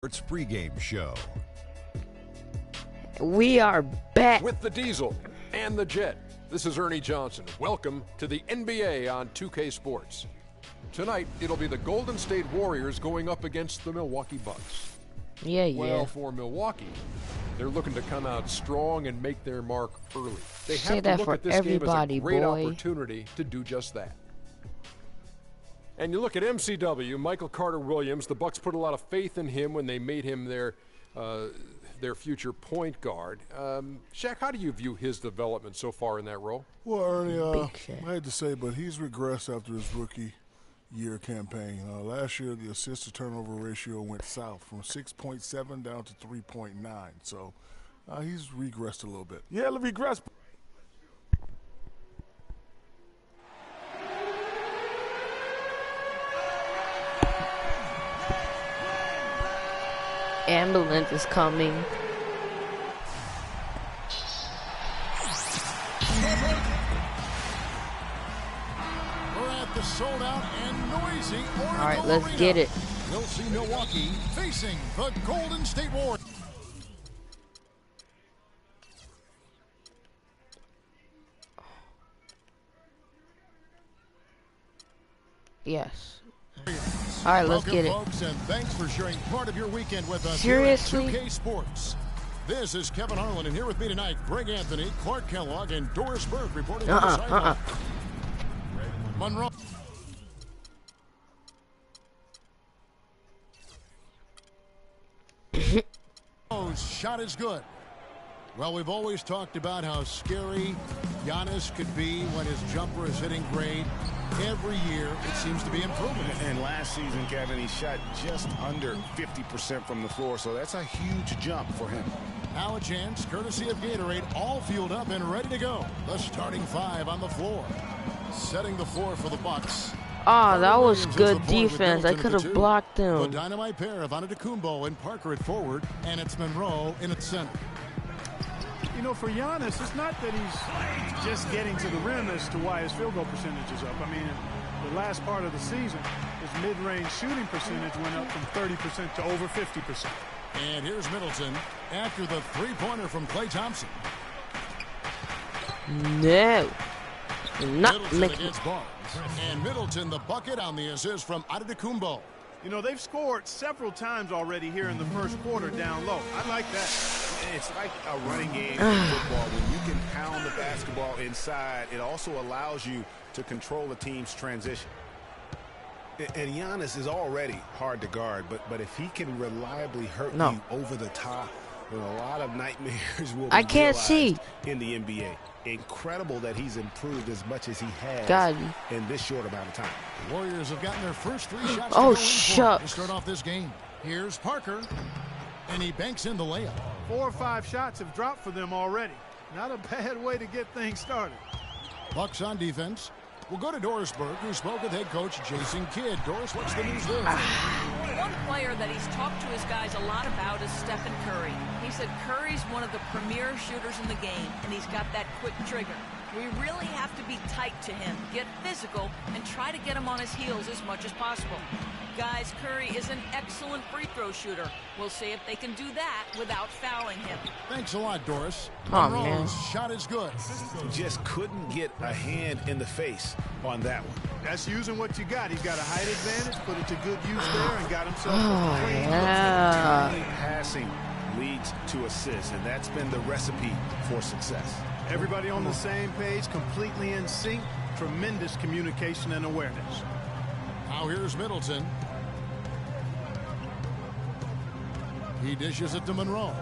Sports pregame show. We are back with the Diesel and the Jet. This is Ernie Johnson. Welcome to the NBA on 2K Sports. Tonight, it'll be the Golden State Warriors going up against the Milwaukee Bucks. Well, for Milwaukee, they're looking to come out strong and make their mark early. They have to look at this game as a great opportunity to do just that. And you look at MCW, Michael Carter Williams. The Bucks put a lot of faith in him when they made him their future point guard. Shaq, how do you view his development so far in that role? Well, Ernie, I hate to say, but he's regressed after his rookie year campaign. Last year, the assist-to-turnover ratio went south from 6.7 down to 3.9. So he's regressed a little bit. Yeah, regressed. Ambulance is coming. We're at the sold out and noisy Oracle All right, let's get it. We'll see Milwaukee facing the Golden State Warriors. Yes. All right, let's get it. Folks, and thanks for sharing part of your weekend with us. Seriously? Here at 2K Sports. This is Kevin Harlan, and here with me tonight, Greg Anthony, Clark Kellogg, and Doris Burke reporting on the sideline. Monroe. Shot is good. Well, we've always talked about how scary Giannis could be when his jumper is hitting great. Every year, it seems to be improving. And last season, Kevin, he shot just under 50% from the floor, so that's a huge jump for him. Now a chance, courtesy of Gatorade, all fueled up and ready to go. The starting five on the floor. Setting the floor for the Bucks. Oh, that was good defense. I could have blocked him. The dynamite pair of Antetokounmpo and Parker at forward, and it's Monroe in at center. You know, for Giannis, it's not that he's just getting to the rim as to why his field goal percentage is up. I mean, the last part of the season, his mid-range shooting percentage went up from 30% to over 50%. And here's Middleton after the three-pointer from Klay Thompson. No. Not Middleton making. against Barnes. And Middleton the bucket on the assist from Antetokounmpo. You know, they've scored several times already here in the first quarter down low. I like that. It's like a running game in football. When you can pound the basketball inside, it also allows you to control the team's transition. And Giannis is already hard to guard, but if he can reliably hurt you over the top, then a lot of nightmares will be realized in the NBA. Incredible that he's improved as much as he has in this short amount of time. The Warriors have gotten their first three shots to start off this game. Here's Parker, and he banks in the layup. 4 or 5 shots have dropped for them already. Not a bad way to get things started. Bucks on defense. We'll go to Doris Burke, who spoke with head coach Jason Kidd. Doris, what's the news there? One player that he's talked to his guys a lot about is Stephen Curry. He said Curry's one of the premier shooters in the game, and he's got that quick trigger. We really have to be tight to him, get physical, and try to get him on his heels as much as possible. Guys, Curry is an excellent free throw shooter. We'll see if they can do that without fouling him. Thanks a lot, Doris. Monroe's shot is good. Just couldn't get a hand in the face on that one. That's using what you got. He's got a height advantage, put it to good use there, and got himself Passing leads to assists, and that's been the recipe for success. Everybody on the same page, completely in sync, tremendous communication and awareness. Now here's Middleton. He dishes it to Monroe.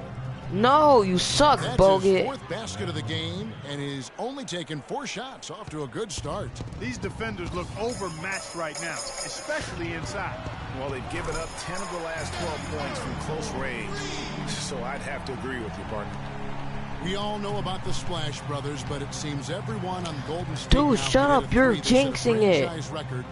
No, you suck, Bogut. His fourth basket of the game, and he's only taken 4 shots. Off to a good start. These defenders look overmatched right now, especially inside. Well, they've given up 10 of the last 12 points from close range, so I'd have to agree with you, partner. We all know about the Splash Brothers, but it seems everyone on Golden State. Dude, shut up! You're jinxing it. Record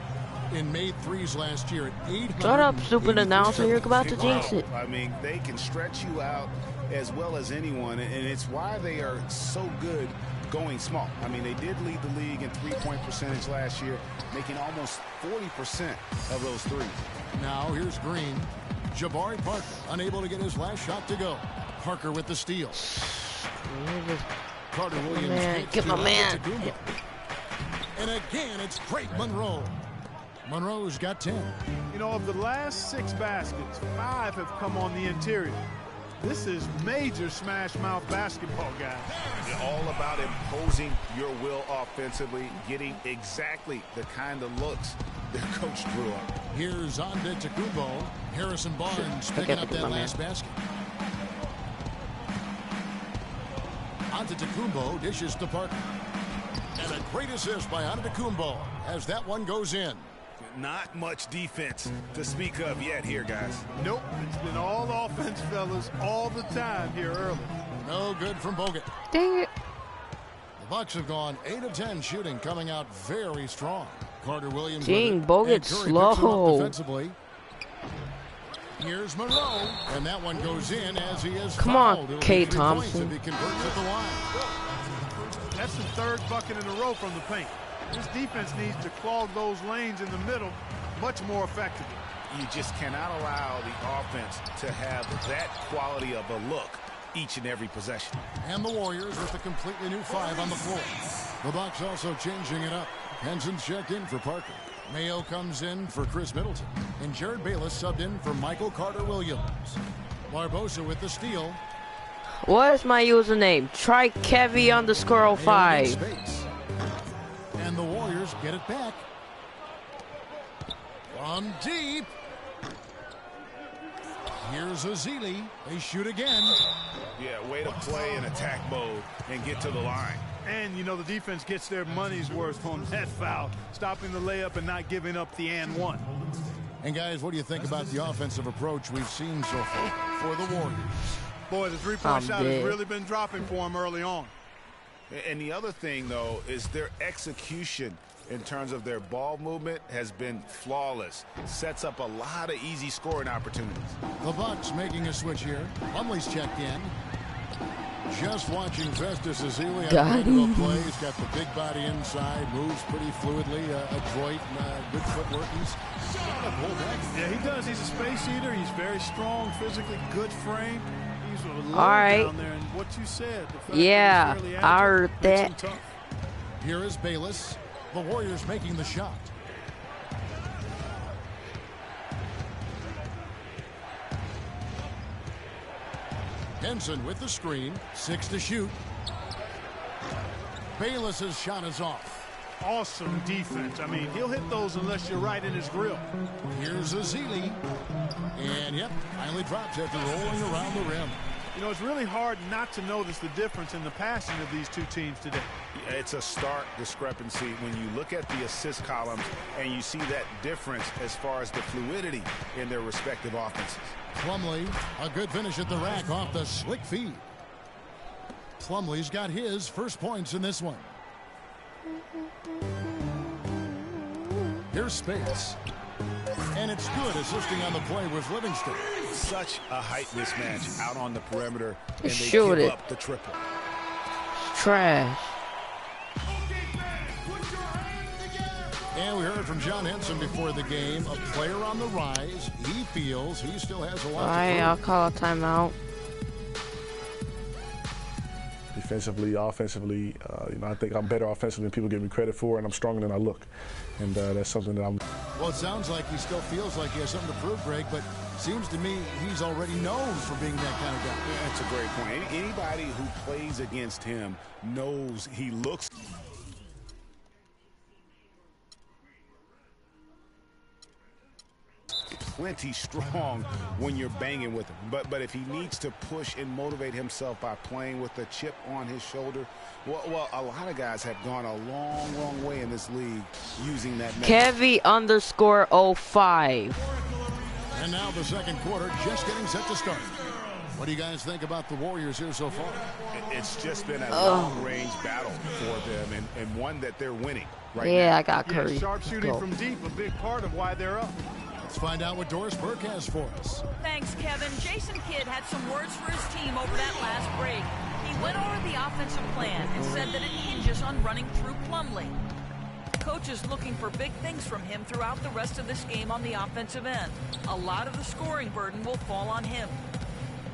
in made threes last year at Shut up, stupid announcer! You're about to jinx it. I mean, they can stretch you out as well as anyone, and it's why they are so good going small. I mean, they did lead the league in three-point percentage last year, making almost 40% of those threes. Now here's Green. Jabari Parker unable to get his last shot to go. Parker with the steal. Carter Williams. Man, get my man. And again, it's great Monroe. Monroe's got 10. You know, of the last 6 baskets, 5 have come on the interior. This is major smash mouth basketball, guys. It's all about imposing your will offensively, getting exactly the kind of looks their coach drew up. Here's Antetokounmpo. Harrison Barnes picking up that last basket. Antetokounmpo dishes to Parker. And a great assist by Antetokounmpo as that one goes in. Not much defense to speak of yet here, guys. Nope, it's been all offense, fellas, all the time here early. No good from Bogut. Dang it. The Bucks have gone 8 of 10 shooting, coming out very strong. Carter Williams. Dang, Bogut's slow. Defensively. Here's Monroe, and that one goes in as he is Come fouled. on, K. Thompson. If he converts at the line. That's the 3rd bucket in a row from the paint. This defense needs to clog those lanes in the middle much more effectively. You just cannot allow the offense to have that quality of a look each and every possession. And the Warriors with a completely new 5 on the floor. The Bucks also changing it up. Henson's checked in for Parker. Mayo comes in for Chris Middleton. And Jared Bayless subbed in for Michael Carter Williams. Barbosa with the steal. What is my username? Try Kevy_05. And the Warriors get it back. From deep. Here's Azili. They shoot again. Yeah, way to play in attack mode and get to the line. And, you know, the defense gets their money's worth on that foul, stopping the layup and not giving up the and one. And, guys, what do you think about the offensive approach we've seen so far for the Warriors? Boy, the three-point shot has really been dropping for them early on. And the other thing, though, is their execution in terms of their ball movement has been flawless. Sets up a lot of easy scoring opportunities. The Bucks making a switch here. Plumlee's checked in. Just watching Festus Ezeli on the play. He's got the big body inside, moves pretty fluidly, adroit, good footwork. He's got a pull back. Yeah, he does. He's a space eater. He's very strong, physically good frame. He's a little down there. And what you said, the fact yeah, that he's fairly I heard agile, that. Here is Bayless. The Warriors making the shot. Henson with the screen. 6 to shoot. Bayless's shot is off. Awesome defense. I mean, he'll hit those unless you're right in his grill. Here's Ezeli. And, yep, finally drops after rolling around the rim. You know, it's really hard not to notice the difference in the passing of these two teams today. It's a stark discrepancy when you look at the assist columns and you see that difference as far as the fluidity in their respective offenses. Plumlee, a good finish at the rack off the slick feed. Plumlee's got his first points in this one. Here's Space. And it's good assisting on the play with Livingston. Such a height mismatch out on the perimeter, and they give give up the triple. Trash. And we heard from John Henson before the game, a player on the rise. He feels he still has a lot to prove. I'll call a timeout. Defensively, offensively, I think I'm better offensively than people give me credit for, and I'm stronger than I look. And that's something that I'm... Well, it sounds like he still feels like he has something to prove, Greg, but seems to me he's already known for being that kind of guy. Yeah, that's a great point. Anybody who plays against him knows he looks... plenty strong when you're banging with him. But if he needs to push and motivate himself by playing with a chip on his shoulder, well, a lot of guys have gone a long way in this league using that method. Kevy_05. And now the second quarter just getting set to start. What do you guys think about the Warriors here so far? It's just been a long-range battle for them and one that they're winning right now. Yeah, I got Curry. Yeah, sharp shooting from deep, a big part of why they're up. Let's find out what Doris Burke has for us. Thanks, Kevin. Jason Kidd had some words for his team over that last break. He went over the offensive plan and said that it hinges on running through Plumlee. coach is looking for big things from him throughout the rest of this game on the offensive end. A lot of the scoring burden will fall on him.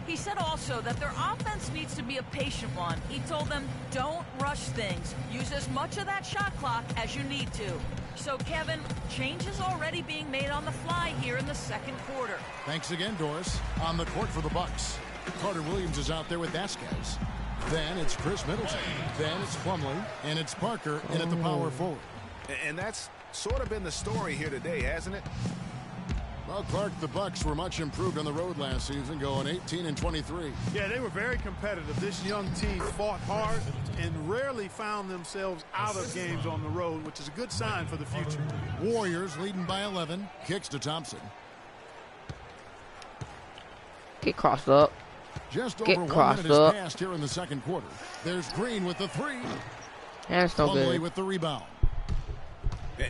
He said also that their offense needs to be a patient one. He told them, don't rush things. Use as much of that shot clock as you need to. So, Kevin, change is already being made on the fly here in the second quarter. Thanks again, Doris. On the court for the Bucks, Carter Williams is out there with Vasquez. Then it's Chris Middleton. Then it's Plumlee. And it's Parker in at the power forward. And that's sort of been the story here today, hasn't it? Well, Clark, the Bucks were much improved on the road last season, going 18-23. Yeah, they were very competitive. This young team fought hard and rarely found themselves out of games on the road, which is a good sign for the future. Warriors leading by 11. Kicks to Thompson. Get crossed up. Just Get over 1 crossed minute up. has passed here in the second quarter. There's Green with the three. That's no Plumlee good. with the rebound.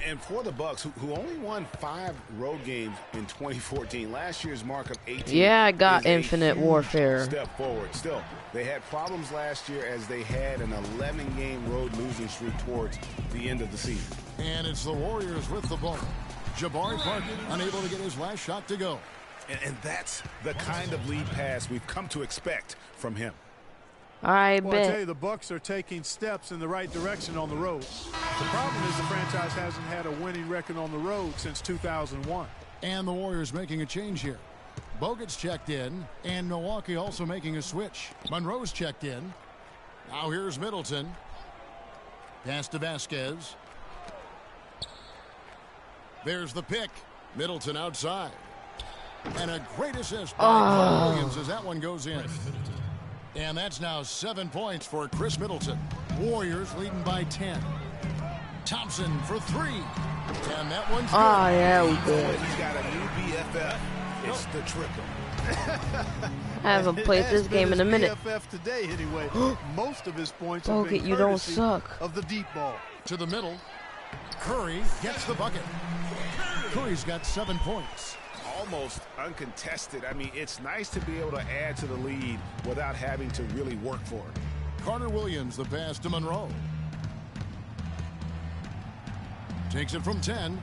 And for the Bucks, who only won 5 road games in 2014, last year's mark of 18. Yeah, I got is a Infinite huge Warfare. Step forward. Still, they had problems last year as they had an 11-game road losing streak towards the end of the season. And it's the Warriors with the ball. Jabari Parker unable to get his last shot to go. And that's the kind of lead pass we've come to expect from him. I Well, I tell you, bet. the Bucks are taking steps in the right direction on the road. The problem is the franchise hasn't had a winning record on the road since 2001. And the Warriors making a change here. Bogut's checked in, and Milwaukee also making a switch. Monroe's checked in. Now here's Middleton. Pass to Vasquez. There's the pick. Middleton outside. And a great assist by Carter Williams as that one goes in. And that's now 7 points for Chris Middleton. Warriors leading by 10. Thompson for 3. And that one's good. Oh, yeah, we did. He's got a new BFF. It's the triple. I haven't played this game in a minute. BFF today, anyway. Most of his points have Bogut, been you don't courtesy suck. of the deep ball. To the middle. Curry gets the bucket. Curry's got 7 points. Almost uncontested. I mean, it's nice to be able to add to the lead without having to really work for it. Carter Williams, the pass to Monroe. Takes it from 10.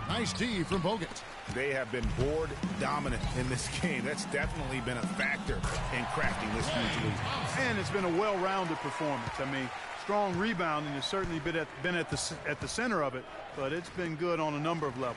Nice D from Bogut. They have been board dominant in this game. That's definitely been a factor in crafting this huge lead. And it's been a well-rounded performance. I mean, strong rebounding has certainly been at the center of it, but it's been good on a number of levels.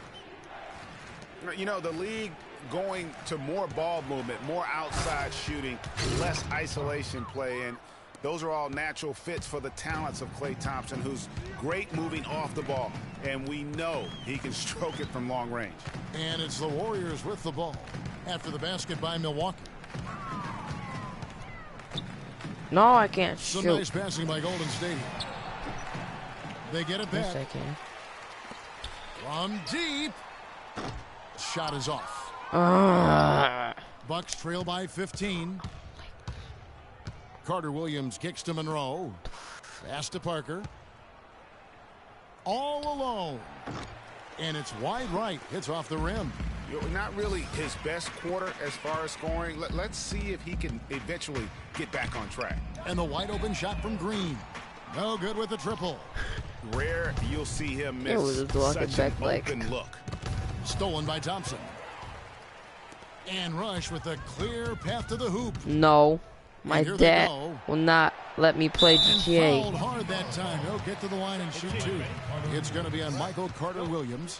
You know, the league going to more ball movement, more outside shooting, less isolation play, and those are all natural fits for the talents of Klay Thompson, who's great moving off the ball, and we know he can stroke it from long range. And it's the Warriors with the ball after the basket by Milwaukee. No, I can't Some shoot. nice passing by Golden State. They get it Yes, back. I can. From deep. Shot is off. Bucks trail by 15. Carter Williams kicks to Monroe. Pass to Parker. All alone. And it's wide right. It's off the rim. Not really his best quarter as far as scoring. Let's see if he can eventually get back on track. And the wide open shot from Green. No good with the triple. Rare you'll see him It was miss a block such back an leg. open look. Stolen by Thompson. And Rush with a clear path to the hoop. No, my And here they dad go. will not let me play And GTA. fouled hard that time. He'll get to the line and shoot 2. It's going to be on Michael Carter Williams.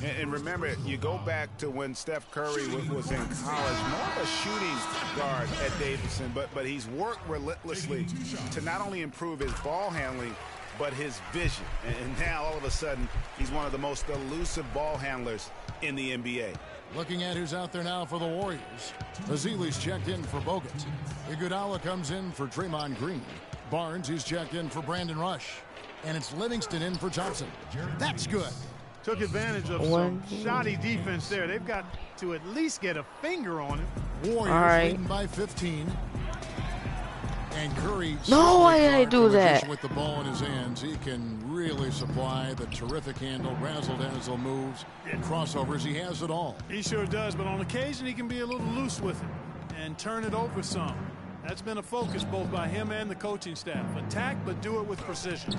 And remember, you go back to when Steph Curry was in college, more of a shooting guard at Davidson, but he's worked relentlessly to not only improve his ball handling, but his vision. And now, all of a sudden, he's one of the most elusive ball handlers in the NBA. Looking at who's out there now for the Warriors. Azili's checked in for Bogut. Iguodala comes in for Draymond Green. Barnes is checked in for Brandon Rush. And it's Livingston in for Thompson. That's good. Took advantage of some shoddy defense there. They've got to at least get a finger on it. Warriors leading by 15. And Curry. No, why did I do that? With the ball in his hands, he can really supply the terrific handle, razzle-dazzle moves, crossovers. He has it all. He sure does, but on occasion he can be a little loose with it and turn it over some. That's been a focus both by him and the coaching staff. Attack, but do it with precision.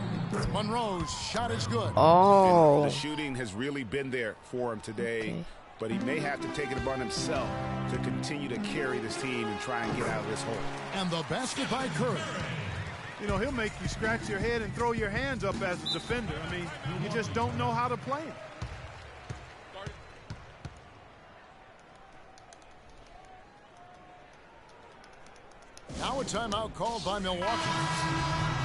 Monroe's shot is good. Oh. The shooting has really been there for him today, but he may have to take it upon himself to continue to carry this team and try and get out of this hole. And the basket by Curry. You know, he'll make you scratch your head and throw your hands up as a defender. I mean, you just don't know how to play him. Now a timeout called by Milwaukee.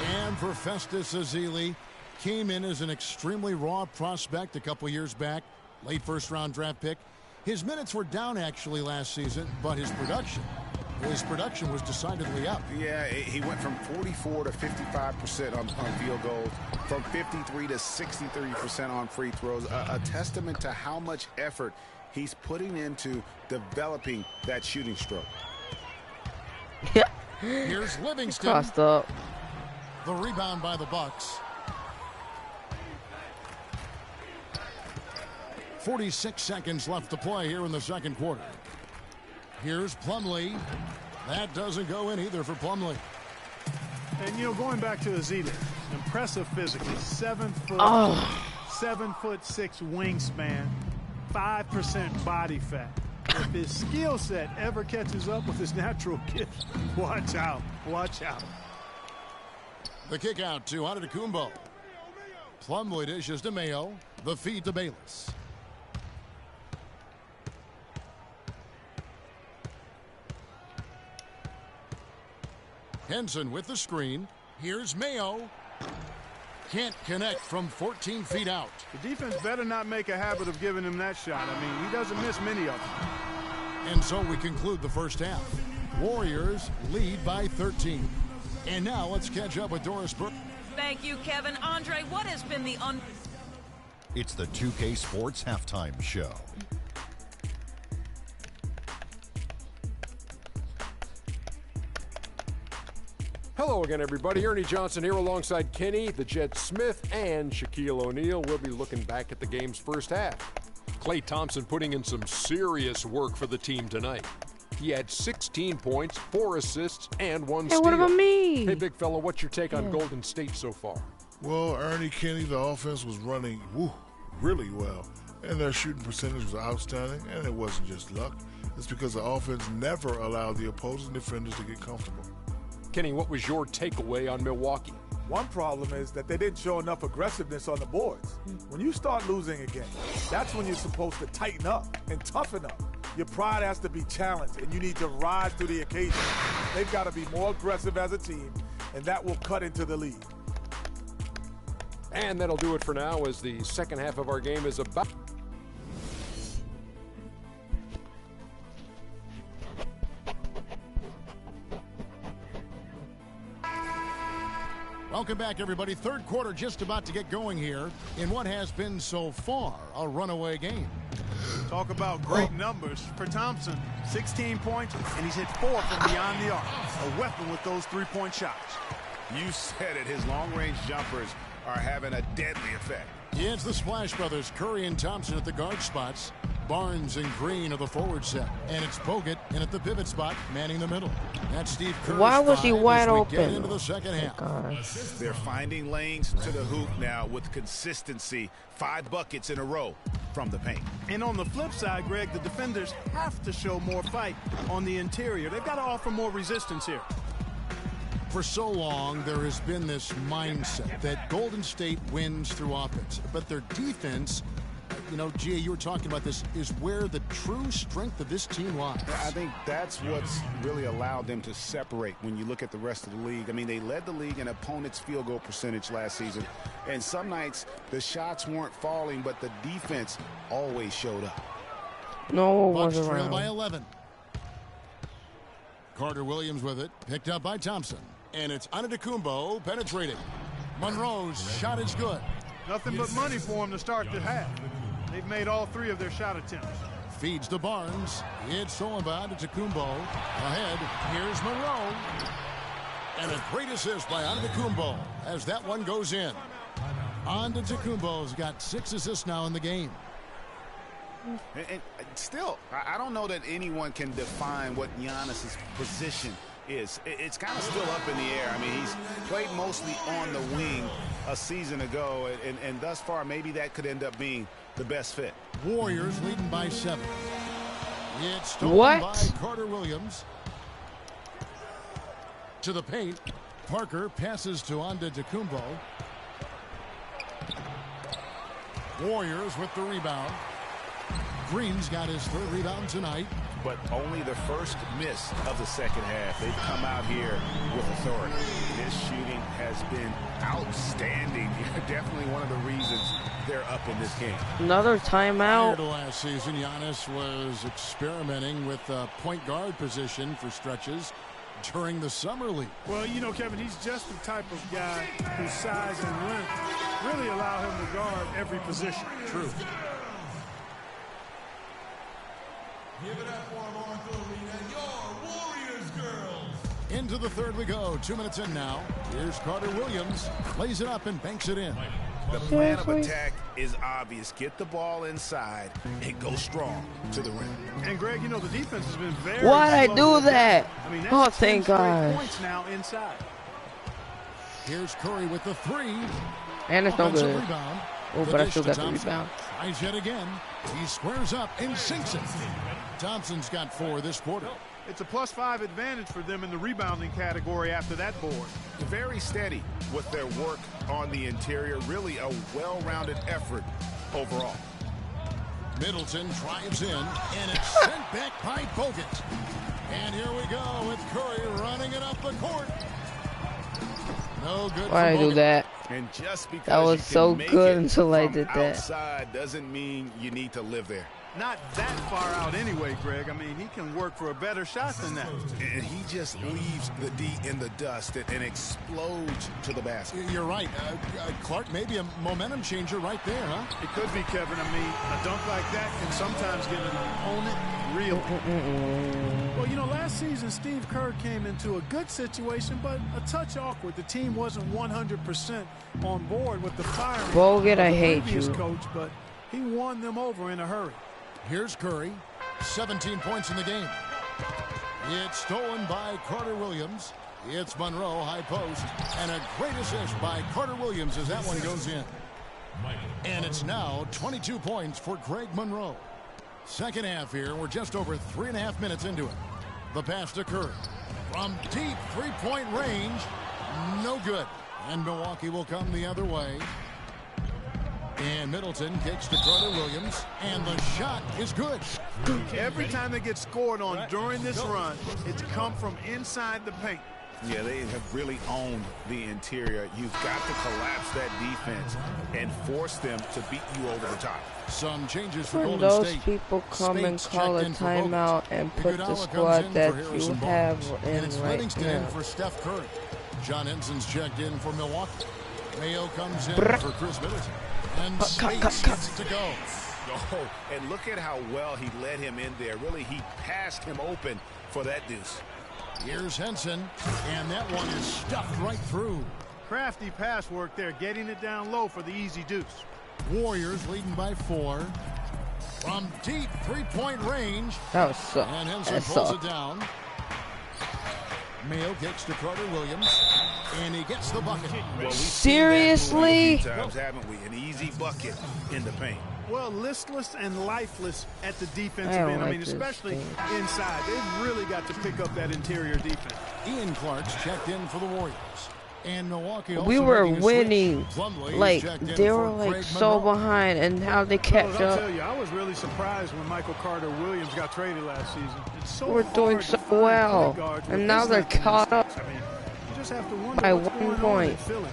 And for Festus Ezeli, came in as an extremely raw prospect a couple years back, late first-round draft pick. His minutes were down actually last season, but his production was decidedly up. Yeah, he went from 44 to 55% on field goals, from 53 to 63% on free throws. A testament to how much effort he's putting into developing that shooting stroke. Yeah. Here's Livingston. Crossed up. The rebound by the Bucks. 46 seconds left to play here in the second quarter. Here's Plumlee. That doesn't go in either for Plumlee. And, you know, going back to Ezeli, impressive physically. 7 foot, 7'6" wingspan, 5% body fat. If his skill set ever catches up with his natural gift, watch out. Watch out. The kick out to Antetokounmpo. Plumlee dishes to Mayo. The feed to Bayless. Henson with the screen. Here's Mayo. Can't connect from 14 feet out. The defense better not make a habit of giving him that shot. I mean, he doesn't miss many of them. And so we conclude the first half. Warriors lead by 13. And now let's catch up with Doris Burke. Thank you, Kevin. Andre, what has been the It's the 2K Sports Halftime Show. Hello again, everybody. Ernie Johnson here alongside Kenny, the Jet Smith, and Shaquille O'Neal. We'll be looking back at the game's first half. Klay Thompson putting in some serious work for the team tonight. He had 16 points, 4 assists, and 1 steal. Hey, what about me? Hey, big fella, what's your take on Golden State so far? Well, Ernie, Kenny, the offense was running really well. And their shooting percentage was outstanding, and it wasn't just luck. It's because the offense never allowed the opposing defenders to get comfortable. Kenny, what was your takeaway on Milwaukee? One problem is that they didn't show enough aggressiveness on the boards. When you start losing a game, that's when you're supposed to tighten up and toughen up. Your pride has to be challenged, and you need to rise to the occasion. They've got to be more aggressive as a team, and that will cut into the lead. And that'll do it for now, as the second half of our game is about... Welcome back, everybody. Third quarter just about to get going here in what has been so far a runaway game. Talk about great numbers for Thompson. 16 points, and he's hit 4 from beyond the arc. A weapon with those three-point shots. You said it. His long-range jumpers are having a deadly effect. Yeah, it's the Splash Brothers, Curry and Thompson at the guard spots. Barnes and Green are the forward set. And it's Bogut in at the pivot spot, manning the middle. That's Steve Kerr's Why was he wide open? Get into open? the second half. They're finding lanes to the hoop now with consistency. 5 buckets in a row from the paint. And on the flip side, Greg, the defenders have to show more fight on the interior. They've got to offer more resistance here. For so long, there has been this mindset that Golden State wins through offense, but their defense, you know, Gia, you were talking about this, is where the true strength of this team lies. I think that's what's really allowed them to separate when you look at the rest of the league. I mean, they led the league in opponents' field goal percentage last season, and some nights the shots weren't falling, but the defense always showed up. No, it Bucks wasn't trail around. by 11. Carter Williams with it, picked up by Thompson. And it's Antetokounmpo penetrating. Monroe's shot is good. Nothing but money for him to start the half. They've made all 3 of their shot attempts. Feeds to Barnes. It's Solomon Antetokounmpo. Ahead, here's Monroe. And a great assist by Antetokounmpo as that one goes in. Antetokounmpo's got 6 assists now in the game. And still, I don't know that anyone can define what Giannis's position is. It's kind of still up in the air. I mean, he's played mostly on the wing a season ago, and thus far, maybe that could end up being the best fit. Warriors leading by 7. It's stolen by Carter Williams. To the paint. Parker passes to Antetokounmpo. Warriors with the rebound. Green's got his 3rd rebound tonight. But only the first miss of the second half. They've come out here with authority. His shooting has been outstanding. Definitely one of the reasons they're up in this game. Another timeout. Prior to last season, Giannis was experimenting with the point guard position for stretches during the summer league. Well, you know, Kevin, he's just the type of guy whose size and length really allow him to guard every position. True. Give it up for Lauren Philly and your Warriors girls. Into the 3rd we go. 2 minutes in now. Here's Carter Williams. Lays it up and banks it in. The plan of attack is obvious. Get the ball inside and go strong to the rim. And Greg, you know, the defense has been very Why'd I do that? I mean, Oh, that's thank 10 straight God. points now inside. Here's Curry with the 3. And it's no Offensive good. rebound. Oh, The but I dish still to got the Thompson. rebound. Tries yet again. He squares up and sinks it. Thompson's got 4 this quarter. It's a +5 advantage for them in the rebounding category after that board. Very steady with their work on the interior. Really a well-rounded effort overall. Middleton drives in, and it's sent back by Bogut. And here we go with Curry running it up the court. No good. Why'd I do that? And just because That was you can so make good it until I from did that. outside doesn't mean you need to live there. Not that far out anyway, Greg. I mean, he can work for a better shot than that. And he just leaves the D in the dust and explodes to the basket. You're right. Clark, maybe a momentum changer right there, huh? It could be, Kevin. I mean, a dunk like that can sometimes get an opponent real. Well, you know, last season, Steve Kerr came into a good situation, but a touch awkward. The team wasn't 100% on board with the firing Bogut, of the I hate previous you. coach, but he won them over in a hurry. Here's Curry, 17 points in the game. It's stolen by Carter Williams. It's Monroe, high post, and a great assist by Carter Williams as that one goes in. And it's now 22 points for Greg Monroe. Second half here, we're just over 3.5 minutes into it. The pass to Curry. From deep three-point range, no good. And Milwaukee will come the other way. And Middleton kicks to Carter Williams, and the shot is good. Every time they get scored on during this run, it's come from inside the paint. Yeah, they have really owned the interior. You've got to collapse that defense and force them to beat you over the top. Some changes for When Golden those State. people come and Spates call a checked in for timeout Bogut. and put the Iguodala comes squad in that for you Harrison have Barnes. in And it's right Livingston in now. for Steph Curry. John Henson's checked in for Milwaukee. Mayo comes in for Chris Middleton. And Spates gets to go. Oh, and look at how well he led him in there. Really, he passed him open for that deuce. Here's Henson, and that one is stuffed right through. Crafty pass work there, getting it down low for the easy deuce. Warriors leading by 4. From deep three-point range. That was so. And Henson That pulls sucked. it down. Mayo kicks to Carter Williams, and he gets the bucket. Well, we've Seriously? seen that movie a few times, haven't we? An easy bucket in the paint. Well, listless and lifeless at the defensive I don't end. I like mean, this especially game. inside. They've really got to pick up that interior defense. Ian Clark's checked in for the Warriors. And Milwaukee also We were making a winning. switch. Plumlee is Like, checked in they for were like Greg so Monroe. behind, and how they Fellas, catch I'll up. tell you, I was really surprised when Michael Carter Williams got traded last season. It's so We're doing hard so to find well, point guards with and now his they're length and caught up distance. I mean, you just have to wonder by what's 1 going on in point. Philly.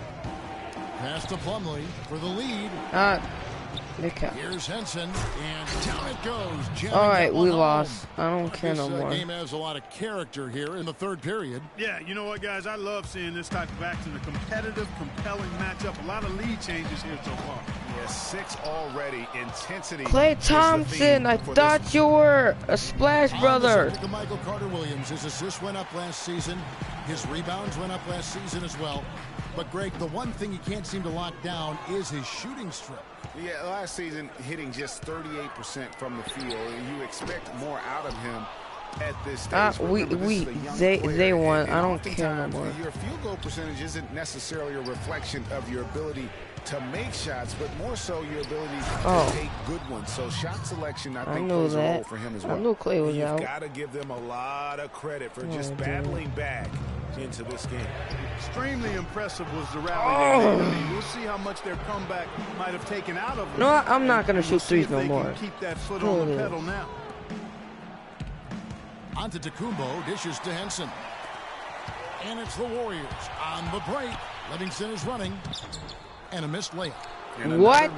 Pass to Plumlee for the lead. They catch. Here's Henson, and down it goes. Jamming All that right, one we home. lost. I don't care This no more. game has a lot of character here in the third period. Yeah, you know what, guys? I love seeing this type of action, a competitive, compelling matchup. A lot of lead changes here so far. Yeah, 6 already. Intensity. Klay is the Thompson, theme I for this thought you were a splash On the brother. subject of Michael Carter Williams, his assists went up last season. His rebounds went up last season as well. But, Greg, the one thing he can't seem to lock down is his shooting strip. Yeah, last season hitting just 38% from the field. And you expect more out of him at this stage. They won. I don't care no more. Your field goal percentage isn't necessarily a reflection of your ability to make shots, but more so your ability to take good ones. So shot selection, I think, plays a role for him as well. I knew Clay was out. You've got to give them a lot of credit for just battling back into this game. Extremely impressive was the rally they made. I mean, we'll see how much their comeback might have taken out of them. No, I'm not going to shoot threes no more. Keep that foot on the pedal now. Onto Tacumbo, dishes to Henson. And it's the Warriors on the break. Livingston is running. And a missed layup. What?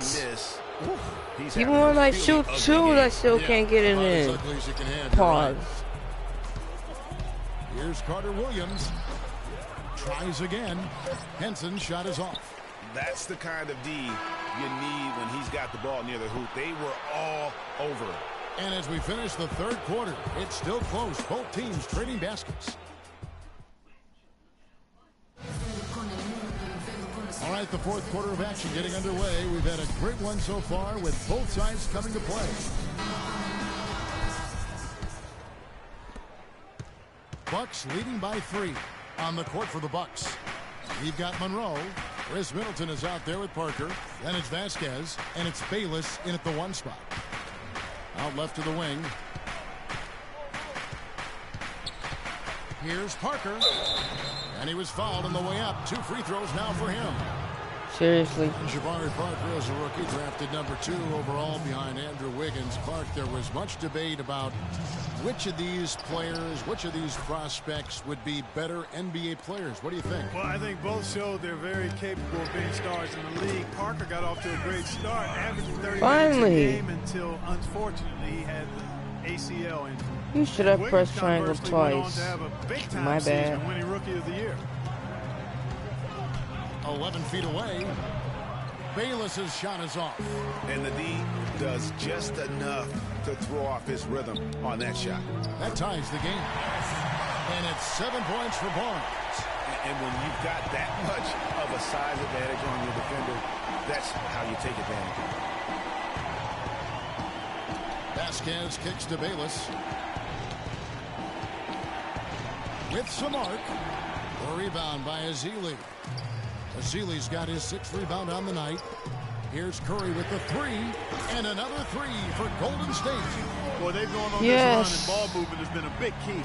Even when I shoot two, I still can't get it in. Pause. Here's Carter Williams. Tries again. Henson's shot is off. That's the kind of D you need when he's got the ball near the hoop. They were all over it. And as we finish the third quarter, it's still close. Both teams trading baskets. All right, the fourth quarter of action getting underway. We've had a great one so far with both sides coming to play. Bucks leading by 3 on the court for the Bucks. We've got Monroe. Chris Middleton is out there with Parker. Then it's Vasquez, and it's Bayless in at the 1 spot. Out left to the wing. Here's Parker. And he was fouled on the way up. 2 free throws now for him. Seriously. Jabari Parker is a rookie, drafted number 2 overall behind Andrew Wiggins. Clark, there was much debate about which of these players, which of these prospects would be better NBA players. What do you think? Well, I think both showed they're very capable of being stars in the league. Parker got off to a great start, averaging 30 minutes a game until, unfortunately, he had the ACL injury. You should have pressed triangle twice. My bad. Winning Rookie of the Year. 11 feet away. Bayless's shot is off. And the D does just enough to throw off his rhythm on that shot. That ties the game. And it's 7 points for Barnes. And when you've got that much of a size advantage on your defender, that's how you take advantage. Vasquez kicks to Bayless. With some arc. A rebound by Azili. Azili's got his 6th rebound on the night. Here's Curry with the 3. And another 3 for Golden State. Well, they've gone on this run, and ball movement has been a big key.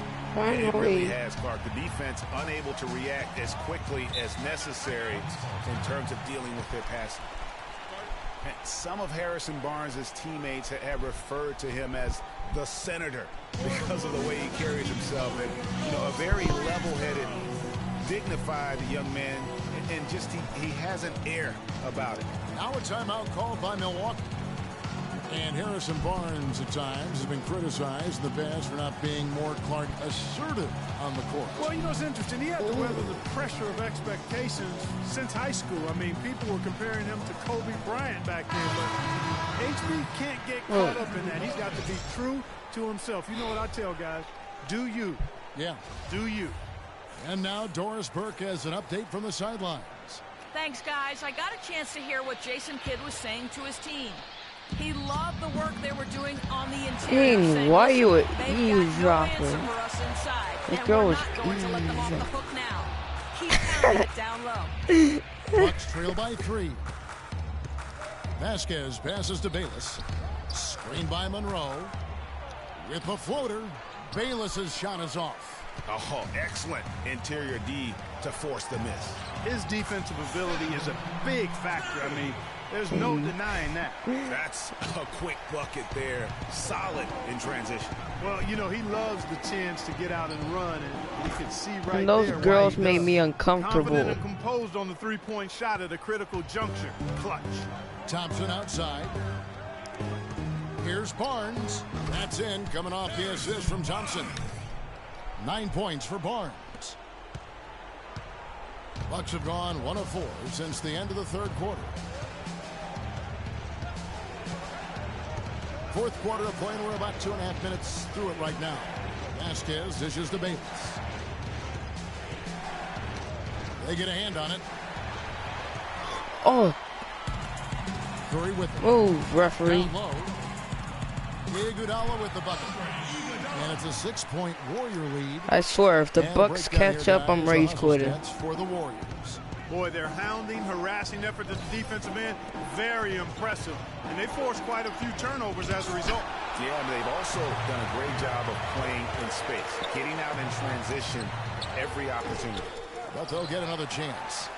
It really has, Clark. The defense unable to react as quickly as necessary in terms of dealing with their passing. And some of Harrison Barnes' teammates have referred to him as the senator because of the way he carries himself. And, you know, a very level-headed, dignified young man, and just he has an air about it. Now a timeout called by Milwaukee. And Harrison Barnes at times has been criticized in the past for not being more, Clark, assertive on the court. Well, you know, it's interesting. He had to weather the pressure of expectations since high school. I mean, people were comparing him to Kobe Bryant back then, but HB can't get caught up in that. He's got to be true to himself. You know what I tell guys? Do you. Yeah. Do you. And now Doris Burke has an update from the sidelines. Thanks, guys. I got a chance to hear what Jason Kidd was saying to his team. He loved the work they were doing on the interior. Dang, why you eavesdropping? The girl was eavesdropping. Keep pounding it down low. Bucks trail by 3. Vasquez passes to Bayless. Screen by Monroe. With the floater, Bayless's shot is off. Oh, excellent interior D to force the miss. His defensive ability is a big factor. I mean, there's no denying that. That's a quick bucket there. Solid in transition. Well, you know, he loves the chance to get out and run, and you can see right there. And those girls made me uncomfortable. Confident and composed on the 3-point shot at a critical juncture. Clutch. Thompson outside. Here's Barnes. That's in, coming off the assist from Thompson. 9 points for Barnes. Bucks have gone 1 of 4 since the end of the third quarter. Fourth quarter of play, and we're about 2.5 minutes through it right now. Vasquez dishes to Bayless. They get a hand on it. Oh. Curry with it. Oh, referee. Iguodala with the bucket. And it's a 6-point Warrior lead. I swear, if the Bucks catch up, I'm rage quitting. For the Warriors. Boy, their hounding, harassing effort at the defensive end, very impressive. And they forced quite a few turnovers as a result. Yeah, and they've also done a great job of playing in space, getting out in transition every opportunity. But they'll get another chance.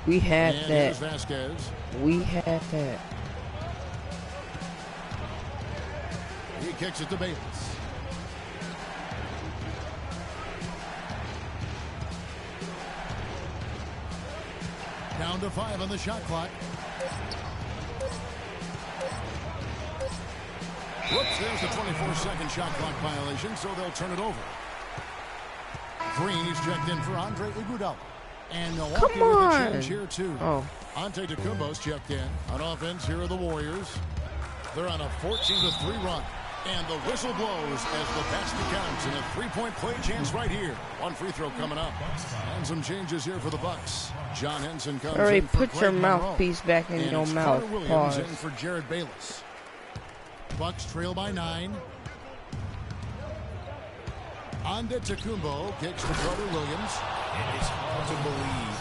We had and that. Vasquez. We had that. He kicks it to Bayless. Down to 5 on the shot clock. Whoops, there's the 24-second shot clock violation, so they'll turn it over. Green is checked in for Andre Iguodala. And Milwaukee with a change here, too. Oh. Antetokounmpo's checked in. On offense, here are the Warriors. They're on a 14-3 run. And the whistle blows as the basket counts in a three-point play chance right here. One free throw coming up. And some changes here for the Bucks. John Henson comes in for put your mouthpiece back in your mouth. Carter Williams in for Jared Bayless. Bucks trail by 9. Antetokounmpo kicks to Carter Williams. It's hard to believe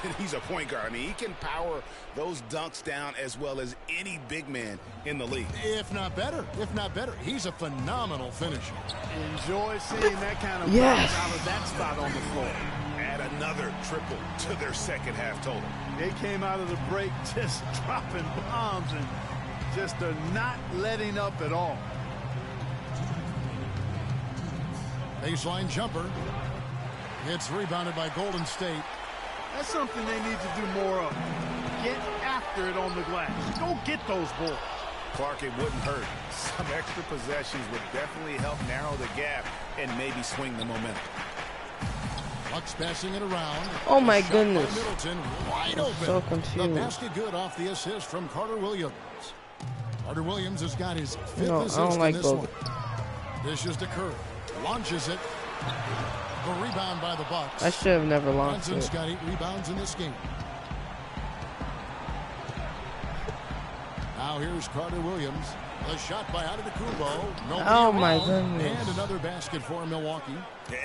that he's a point guard. I mean, he can power those dunks down as well as any big man in the league. If not better. If not better. He's a phenomenal finisher. Enjoy seeing that kind of yes. out of that spot on the floor. Add another triple to their second half total. They came out of the break just dropping bombs and just not letting up at all. Baseline jumper. It's rebounded by Golden State. That's something they need to do more of. Get after it on the glass. Go get those balls. Clark, it wouldn't hurt. Some extra possessions would definitely help narrow the gap and maybe swing the momentum. Bucks passing it around. Oh my goodness. Middleton wide open. So confused. The basket good off the assist from Carter Williams. Carter Williams has got his 5th assist in this one. Dishes to Curry. Launches it. The rebound by the Bucks. I should have never launched Brunson's it. got 8 rebounds in this game. Now here's Carter Williams. The shot by Antetokounmpo. Oh my goodness. And another basket for Milwaukee.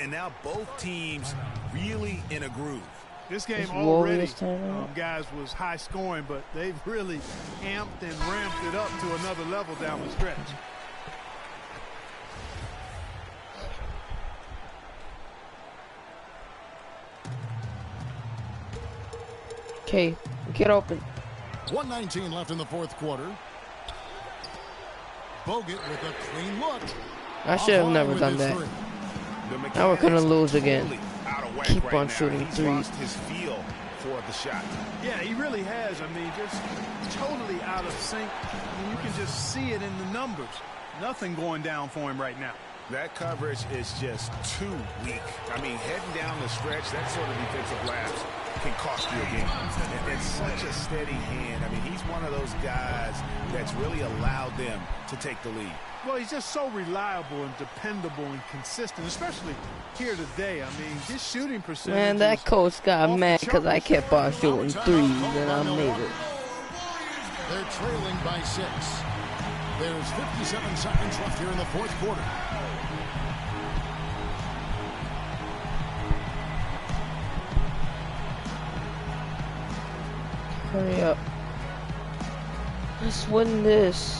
And now both teams really in a groove. This game already, guys, was high scoring, but they've really amped and ramped it up to another level down the stretch. Okay, get open. 1:19 left in the fourth quarter. Bogut with a clean look. I should have never done that. Now we're going to lose again. Keep on shooting threes. His feel for the shot. Yeah, he really has. I mean, just totally out of sync. I mean, you can just see it in the numbers. Nothing going down for him right now. That coverage is just too weak. I mean, heading down the stretch, that sort of defensive lapse can cost you a game. And it's such a steady hand. I mean, he's one of those guys that's really allowed them to take the lead. Well, he's just so reliable and dependable and consistent, especially here today. I mean, his shooting percentage. Man, that coach got mad because I kept on shooting threes and I made it. They're trailing by 6. There's 57 seconds left here in the fourth quarter. Hurry up. Let's win this.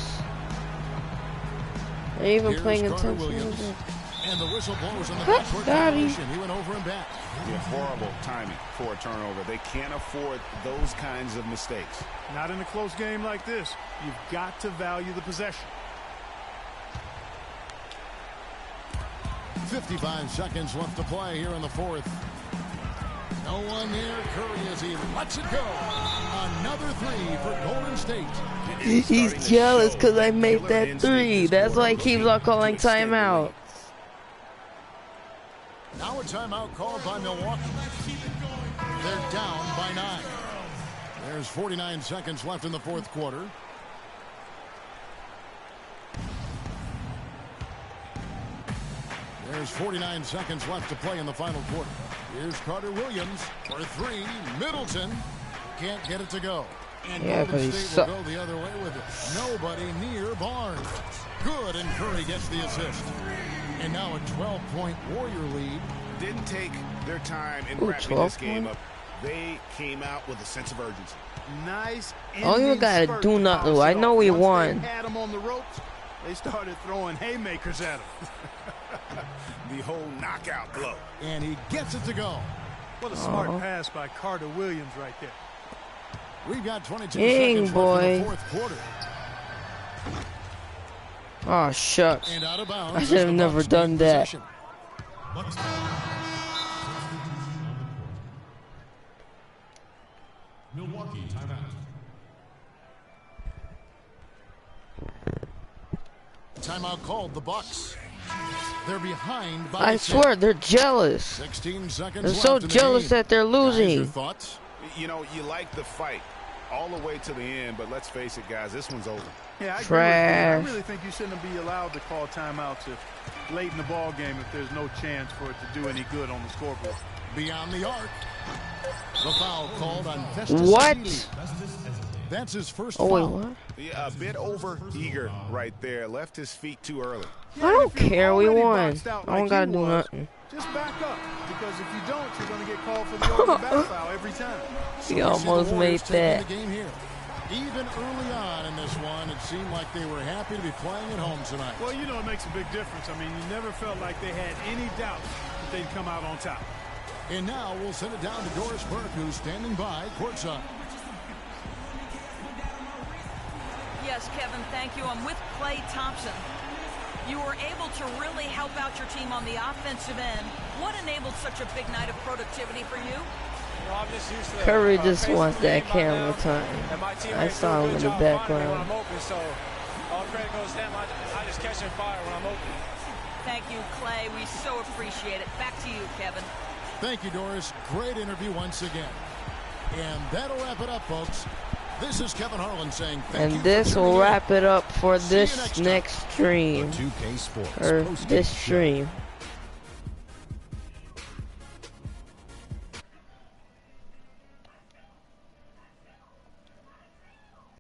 They're even playing intense music. And the whistle blows on the backcourt violation. He went over and back. Yeah, horrible timing for a turnover. They can't afford those kinds of mistakes. Not in a close game like this. You've got to value the possession. 55 seconds left to play here in the fourth. No one near Curry as he lets it go. Another 3 for Golden State. He's jealous because I made that 3. That's why he keeps on calling timeout. Now a timeout called by Milwaukee. They're down by 9. There's 49 seconds left in the fourth quarter. There's 49 seconds left to play in the final quarter. Here's Carter Williams for 3. Middleton can't get it to go. And Yeah, Golden because he State will sucks. go the other way with it. Nobody near Barnes. Good, and Curry gets the assist. And now a 12-point Warrior lead. Didn't take their time in Ooh, wrapping this 12 game points? up. They came out with a sense of urgency. Nice. All you gotta do nothing. I know we won. They had him on the ropes. They started throwing haymakers at him. The whole knockout blow. And he gets it to go. What a smart pass by Carter Williams right there. We've got 22 Dang, seconds boy. left in the fourth quarter. Oh, shucks. And out of bounds. I should have never done that. Bucks ball. Milwaukee timeout. Timeout called the Bucks. They're behind by I swear, they're jealous. 16 seconds They're so left in the jealous game. that they're Guys, your losing. thoughts? You know, you like the fight all the way to the end, but let's face it, guys, this one's over. Yeah, I agree with you. Trash. I really think you shouldn't be allowed to call timeouts late in the ball game if there's no chance for it to do any good on the scoreboard. Beyond the arc. The foul called on Festus What? Ezeli. That's his first Oh, wait, foul. what? Yeah, a bit over eager right there. Left his feet too early. I don't if you're care. We already won. boxed out I don't like gotta he do was, nothing. Just back up, because if you don't, you're going to get called for the open back foul every time. He almost made that. The game here. Even early on in this one, it seemed like they were happy to be playing at home tonight. Well, you know, it makes a big difference. I mean, you never felt like they had any doubt that they'd come out on top. And now we'll send it down to Doris Burke, who's standing by courtside. Yes, Kevin, thank you. I'm with Klay Thompson. You were able to really help out your team on the offensive end. What enabled such a big night of productivity for you? Well, I'm just used to Curry just facing wants the that game by camera now, time. and my I teammates saw do a him good in the job finding me when background. I'm open, so all credit goes to them. I just catch and fire when I'm open. Thank you, Klay. We so appreciate it. Back to you, Kevin. Thank you, Doris. Great interview once again. And that'll wrap it up, folks. This is Kevin Harlan saying thank you. And this will wrap it up for See you this next stream. 2K Sports Or post-game this show. stream.